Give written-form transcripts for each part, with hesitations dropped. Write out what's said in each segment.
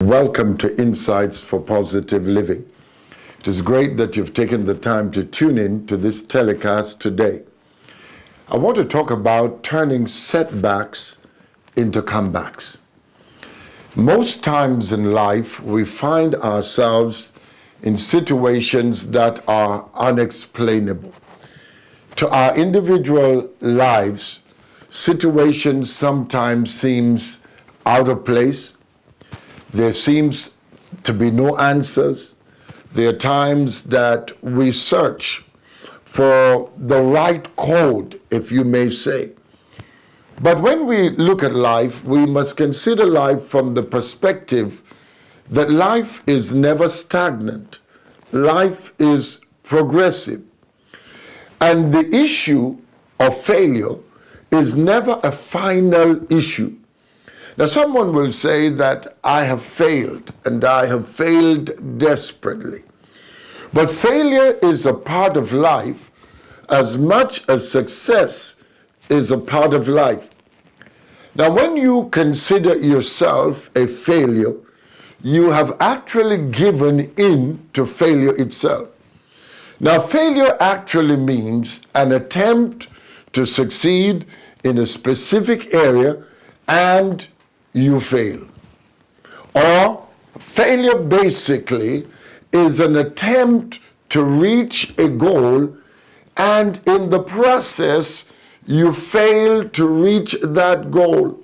Welcome to Insights for Positive Living. It is great that you've taken the time to tune in to this telecast today. I want to talk about turning setbacks into comebacks. Most times in life, we find ourselves in situations that are unexplainable. To our individual lives, situations sometimes seems out of place. There seems to be no answers. There are times that we search for the right code, if you may say. But when we look at life, we must consider life from the perspective that life is never stagnant. Life is progressive. And the issue of failure is never a final issue. Now, someone will say that I have failed, and I have failed desperately. But failure is a part of life as much as success is a part of life. Now, when you consider yourself a failure, you have actually given in to failure itself. Now, failure actually means an attempt to succeed in a specific area and you fail. Or failure basically is an attempt to reach a goal, and in the process you fail to reach that goal.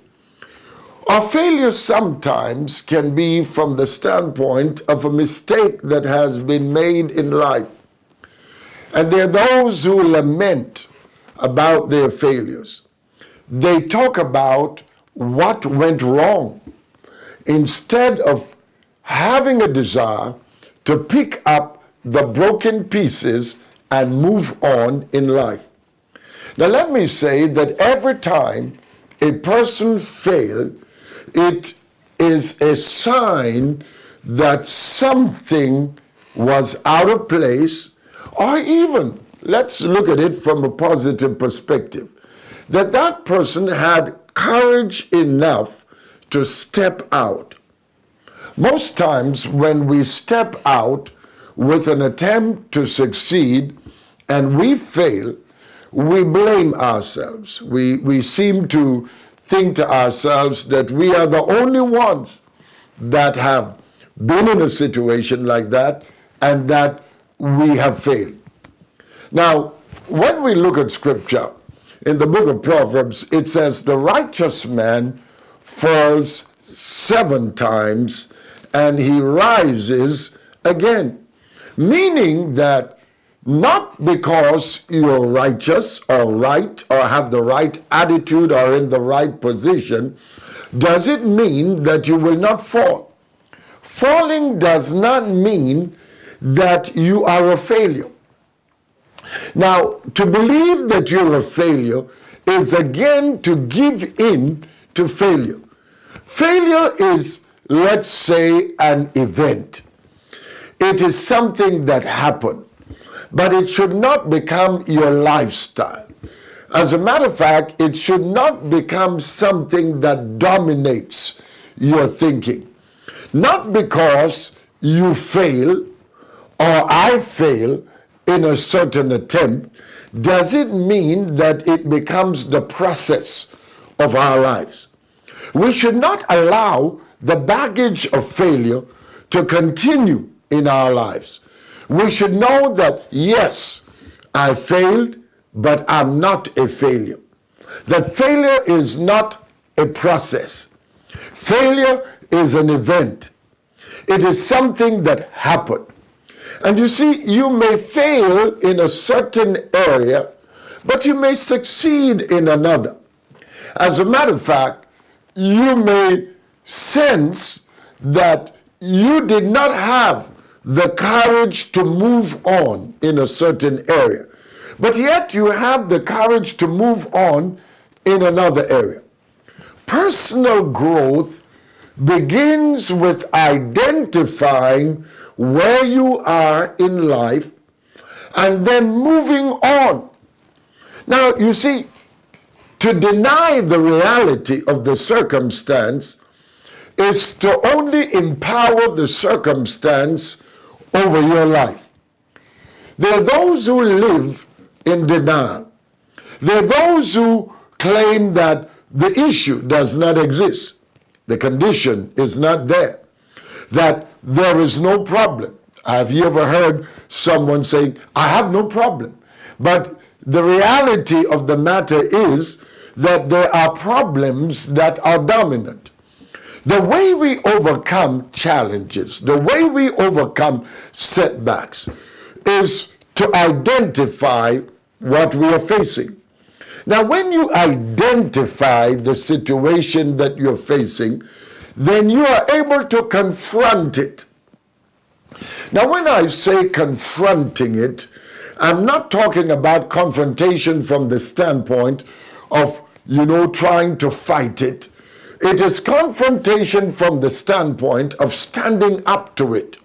Or failure sometimes can be from the standpoint of a mistake that has been made in life. And there are those who lament about their failures. They talk about what went wrong instead of having a desire to pick up the broken pieces and move on in life. Now, let me say that every time a person fails, it is a sign that something was out of place, or even, let's look at it from a positive perspective, that that person had courage enough to step out. Most times when we step out with an attempt to succeed and we fail, we blame ourselves. We seem to think to ourselves that we are the only ones that have been in a situation like that and that we have failed. Now, when we look at scripture, in the book of Proverbs, it says, the righteous man falls 7 times and he rises again. Meaning that not because you're righteous or right or have the right attitude or in the right position, does it mean that you will not fall. Falling does not mean that you are a failure. Now, to believe that you're a failure is again to give in to failure. Failure is, let's say, an event. It is something that happened, but it should not become your lifestyle. As a matter of fact, it should not become something that dominates your thinking. Not because you fail or I fail in a certain attempt, does it mean that it becomes the process of our lives. We should not allow the baggage of failure to continue in our lives. We should know that, yes, I failed, but I'm not a failure. That failure is not a process. Failure is an event. It is something that happened. And you see, you may fail in a certain area, but you may succeed in another. As a matter of fact, you may sense that you did not have the courage to move on in a certain area, but yet you have the courage to move on in another area. Personal growth begins with identifying where you are in life and then moving on. Now, you see, to deny the reality of the circumstance is to only empower the circumstance over your life. There are those who live in denial. There are those who claim that the issue does not exist. The condition is not there. That there is no problem. Have you ever heard someone saying, I have no problem? But the reality of the matter is that there are problems that are dominant. The way we overcome challenges, the way we overcome setbacks is to identify what we are facing. Now, when you identify the situation that you're facing, then you are able to confront it. Now, when I say confronting it, I'm not talking about confrontation from the standpoint of, trying to fight it. It is confrontation from the standpoint of standing up to it.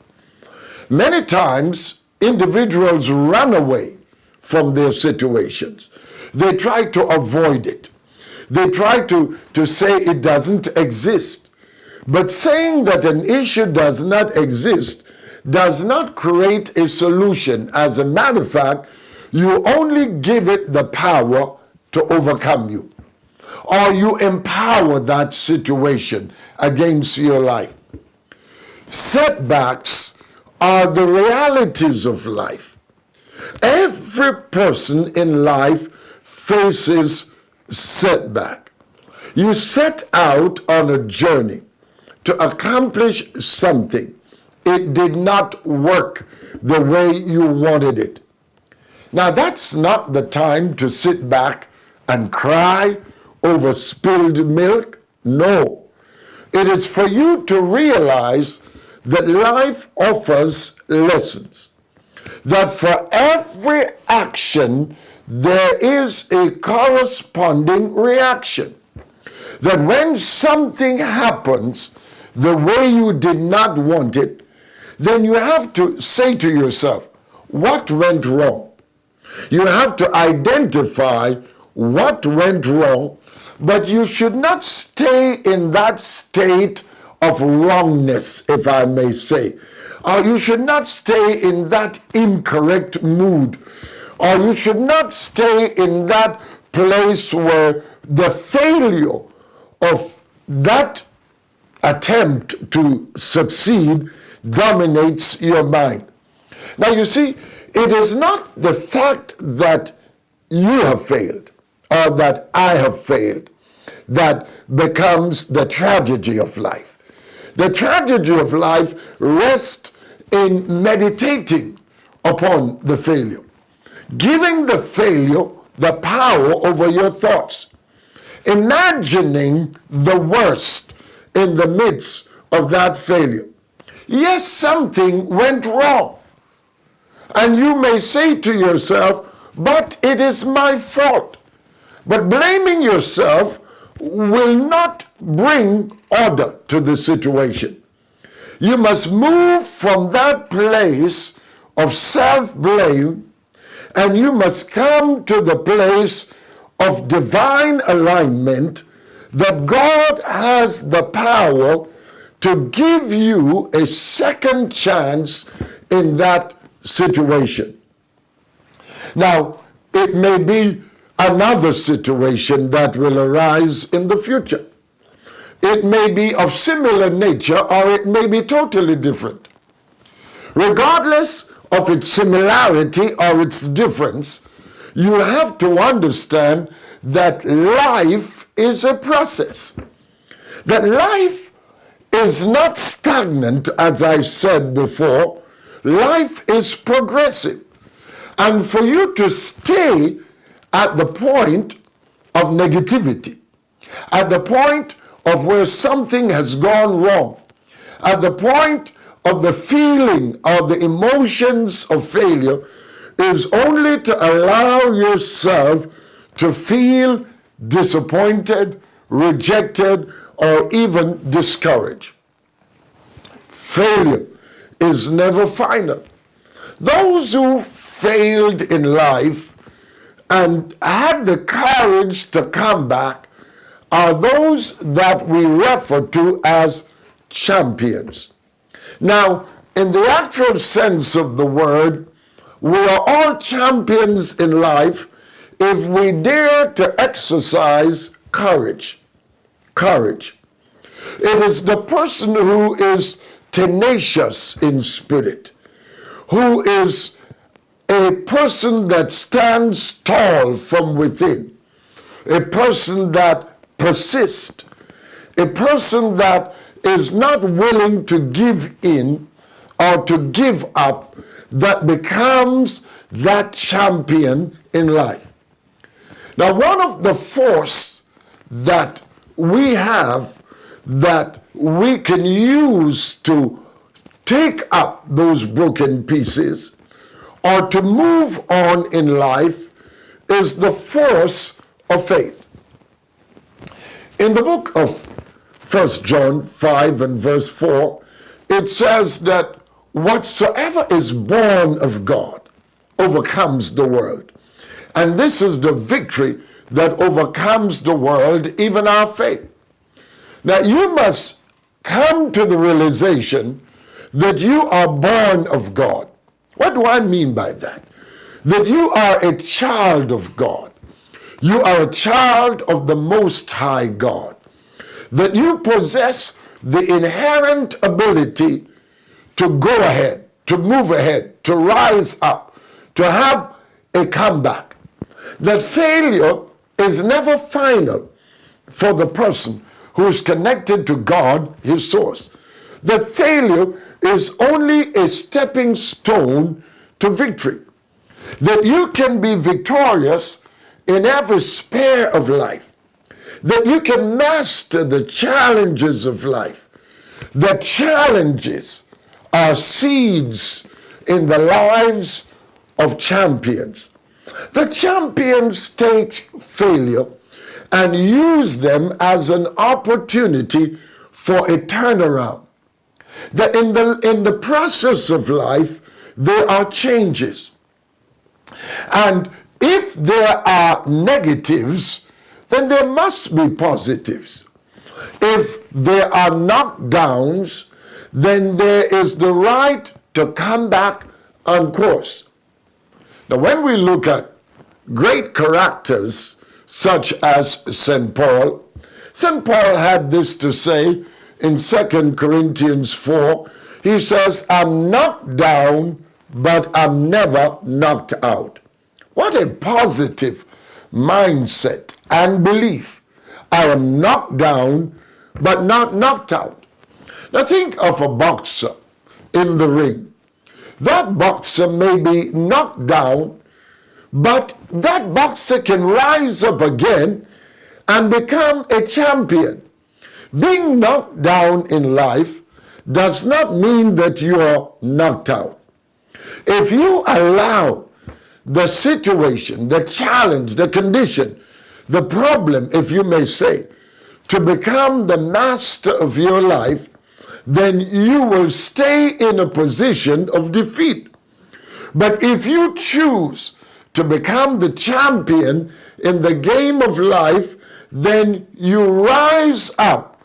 Many times, individuals run away from their situations. They try to avoid it. They try to say it doesn't exist. But saying that an issue does not exist does not create a solution. As a matter of fact, you only give it the power to overcome you, or you empower that situation against your life. Setbacks are the realities of life. Every person in life faces setback. You set out on a journey to accomplish something. It did not work the way you wanted it. Now, that's not the time to sit back and cry over spilled milk. No. It is for you to realize that life offers lessons. That for every action, there is a corresponding reaction. That when something happens the way you did not want it, then you have to say to yourself, what went wrong? You have to identify what went wrong, but you should not stay in that state of wrongness, if I may say. Or you should not stay in that incorrect mood. Or you should not stay in that place where the failure of that attempt to succeed dominates your mind. Now you see, it is not the fact that you have failed or that I have failed that becomes the tragedy of life. The tragedy of life rests in meditating upon the failure, giving the failure the power over your thoughts, imagining the worst in the midst of that failure. Yes, something went wrong. And you may say to yourself, but it is my fault. But blaming yourself will not bring order to the situation. You must move from that place of self-blame, and you must come to the place of divine alignment, that God has the power to give you a second chance in that situation. Now, it may be another situation that will arise in the future. It may be of similar nature, or it may be totally different. Regardless of its similarity or its difference, you have to understand that life is a process. That life is not stagnant, as I said before. Life is progressive. And for you to stay at the point of negativity, at the point of where something has gone wrong, at the point of the feeling or the emotions of failure, is only to allow yourself to feel disappointed, rejected, or even discouraged. Failure is never final. Those who failed in life and had the courage to come back are those that we refer to as champions. Now, in the actual sense of the word, we are all champions in life if we dare to exercise courage. Courage. It is the person who is tenacious in spirit, who is a person that stands tall from within, a person that persists, a person that is not willing to give in or to give up, that becomes that champion in life. Now, one of the force that we have that we can use to take up those broken pieces or to move on in life is the force of faith. In the book of 1 John 5 and verse 4, it says that whatsoever is born of God overcomes the world. And this is the victory that overcomes the world, even our faith. Now, you must come to the realization that you are born of God. What do I mean by that? That you are a child of God. You are a child of the Most High God. That you possess the inherent ability to go ahead, to move ahead, to rise up, to have a comeback. That failure is never final for the person who is connected to God, his source. That failure is only a stepping stone to victory. That you can be victorious in every sphere of life. That you can master the challenges of life. That challenges are seeds in the lives of champions. The champions take failure and use them as an opportunity for a turnaround. That in the process of life, there are changes. And if there are negatives, then there must be positives. If there are knockdowns, then there is the right to come back on course. Now, when we look at great characters such as St. Paul had this to say in 2 Corinthians 4. He says, I'm knocked down, but I'm never knocked out. What a positive mindset and belief. I am knocked down, but not knocked out. Now think of a boxer in the ring. That boxer may be knocked down, but that boxer can rise up again and become a champion. Being knocked down in life does not mean that you are knocked out. If you allow the situation, the challenge, the condition, the problem, if you may say, to become the master of your life, then you will stay in a position of defeat. But if you choose to become the champion in the game of life, then you rise up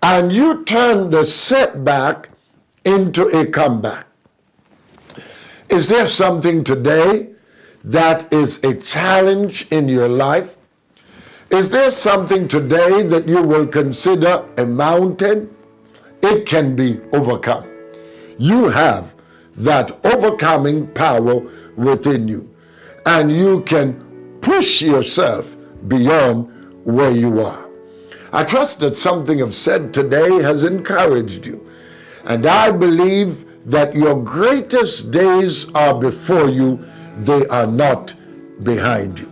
and you turn the setback into a comeback. Is there something today that is a challenge in your life? Is there something today that you will consider a mountain? It can be overcome. You have that overcoming power within you. And you can push yourself beyond where you are. I trust that something I've said today has encouraged you. And I believe that your greatest days are before you. They are not behind you.